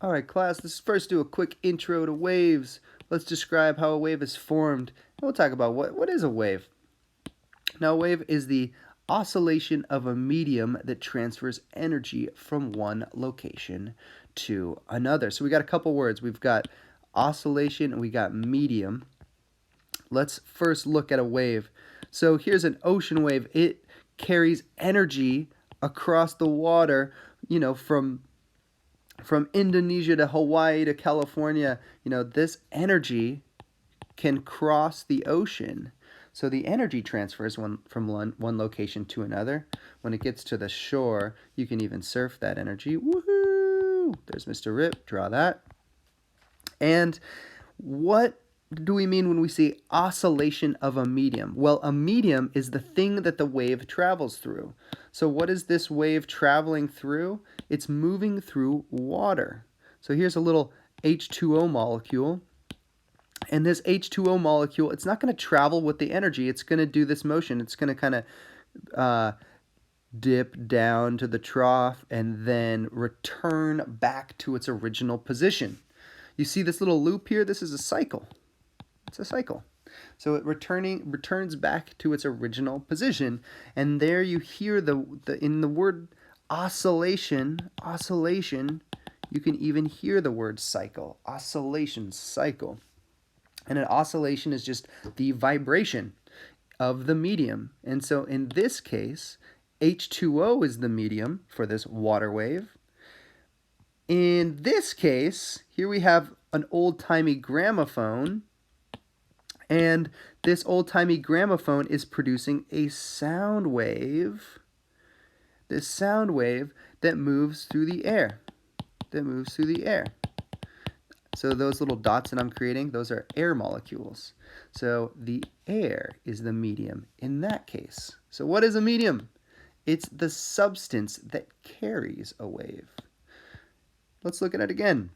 All right, class, let's first do a quick intro to waves. Let's describe how a wave is formed. And we'll talk about what is a wave. Now, a wave is the oscillation of a medium that transfers energy from one location to another. So we got a couple words. We've got oscillation and we got medium. Let's first look at a wave. So here's an ocean wave. It carries energy across the water, from Indonesia to Hawaii to California. This energy can cross the ocean. So the energy transfers from one location to another. When it gets to the shore, you can even surf that energy. Woohoo! There's Mr. Rip. Draw that. And what do we mean when we say oscillation of a medium? Well, a medium is the thing that the wave travels through. So what is this wave traveling through? It's moving through water. So here's a little H2O molecule. And this H2O molecule, it's not going to travel with the energy. It's going to do this motion. It's going to kind of dip down to the trough and then return back to its original position. You see this little loop here? This is a cycle. It's a cycle. So it returns back to its original position, and there you hear in the word oscillation, you can even hear the word cycle. Oscillation, cycle. And an oscillation is just the vibration of the medium. And so in this case, H2O is the medium for this water wave. In this case, here we have an old-timey gramophone, and this old-timey gramophone is producing a sound wave. This sound wave that moves through the air. So those little dots that I'm creating, those are air molecules. So the air is the medium in that case. So what is a medium? It's the substance that carries a wave. Let's look at it again.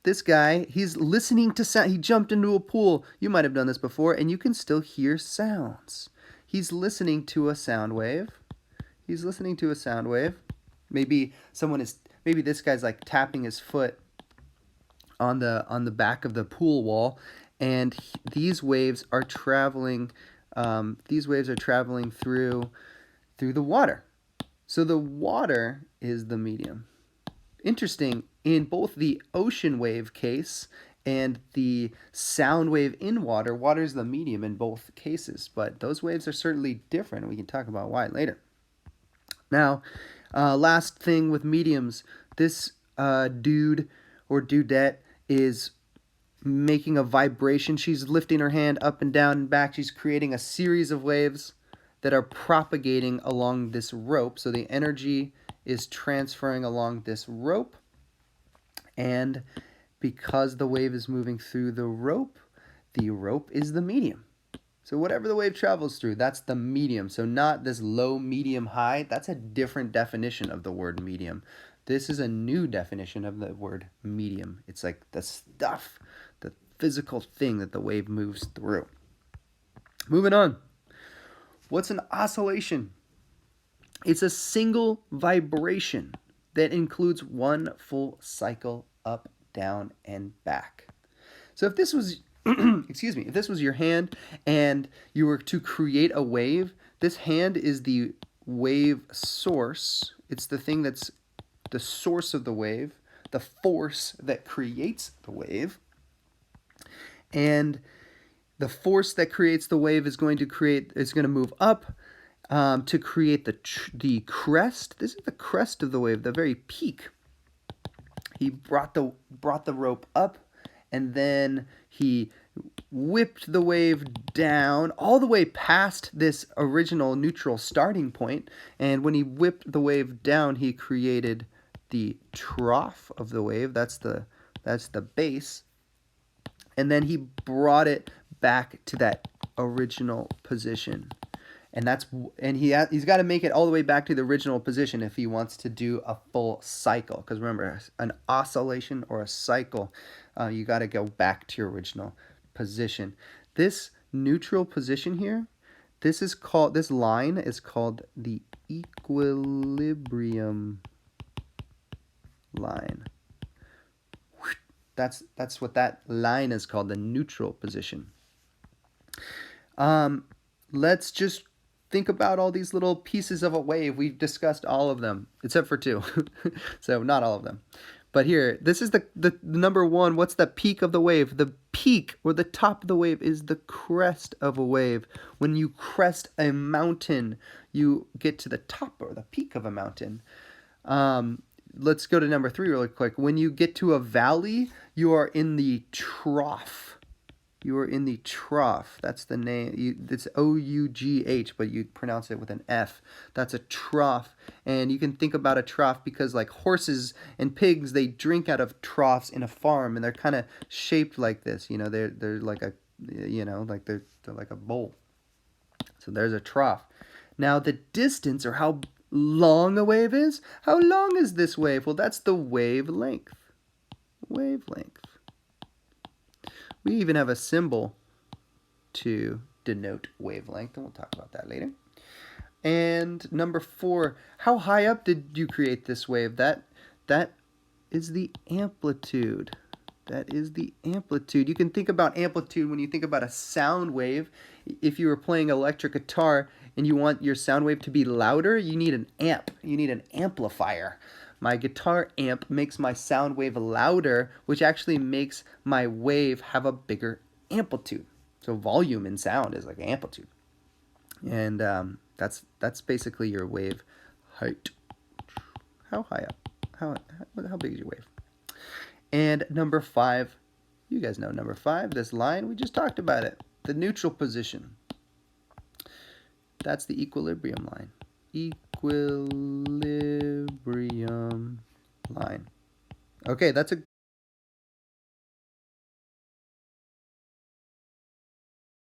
This guy, he's listening to sound. He jumped into a pool. You might have done this before, and you can still hear sounds. He's listening to a sound wave. Maybe this guy's like tapping his foot on the back of the pool wall, and these waves are traveling. Through the water. So the water is the medium. Interesting, in both the ocean wave case and the sound wave in water, water is the medium in both cases, but those waves are certainly different. We can talk about why later. Now, last thing with mediums, this dude or dudette is making a vibration. She's lifting her hand up and down and back. She's creating a series of waves that are propagating along this rope. So the energy is transferring along this rope, and because the wave is moving through the rope is the medium. So whatever the wave travels through, that's the medium. So not this low, medium, high. That's a different definition of the word medium. This is a new definition of the word medium. It's like the stuff, the physical thing that the wave moves through. Moving on. What's an oscillation? It's a single vibration that includes one full cycle up, down, and back. So if this was, if this was your hand and you were to create a wave, this hand is the wave source. It's the thing that's the source of the wave, the force that creates the wave. And the force that creates the wave is going to move up to create the crest. This is the crest of the wave, the very peak. He brought the rope up, and then he whipped the wave down all the way past this original neutral starting point. And when he whipped the wave down, he created the trough of the wave. That's the base. And then he brought it back to that original position. And he's got to make it all the way back to the original position if he wants to do a full cycle. Because remember, an oscillation or a cycle, you got to go back to your original position. This neutral position here, this line is called the equilibrium line. That's what that line is called, the neutral position. Um, let's just think about all these little pieces of a wave. We've discussed all of them, except for two. So not all of them. But here, this is the number one. What's the peak of the wave? The peak or the top of the wave is the crest of a wave. When you crest a mountain, you get to the top or the peak of a mountain. Let's go to number three really quick. When you get to a valley, you are in the trough. You are in the trough. That's the name. It's O-U-G-H, but you pronounce it with an F. That's a trough. And you can think about a trough because like horses and pigs, they drink out of troughs in a farm, and they're kind of shaped like this. You know, they're like a, you know, like they're like a bowl. So there's a trough. Now the distance, or how long a wave is, how long is this wave? Well, that's the wavelength. Wavelength. We even have a symbol to denote wavelength, and we'll talk about that later. And number four, how high up did you create this wave? That is the amplitude. That is the amplitude. You can think about amplitude when you think about a sound wave. If you were playing electric guitar and you want your sound wave to be louder, you need an amp. You need an amplifier. My guitar amp makes my sound wave louder, which actually makes my wave have a bigger amplitude. So volume in sound is like amplitude. And that's basically your wave height. How high up? How big is your wave? And number five, you guys know number five, this line, we just talked about it. The neutral position. That's the equilibrium line. Equilibrium line. Okay, that's a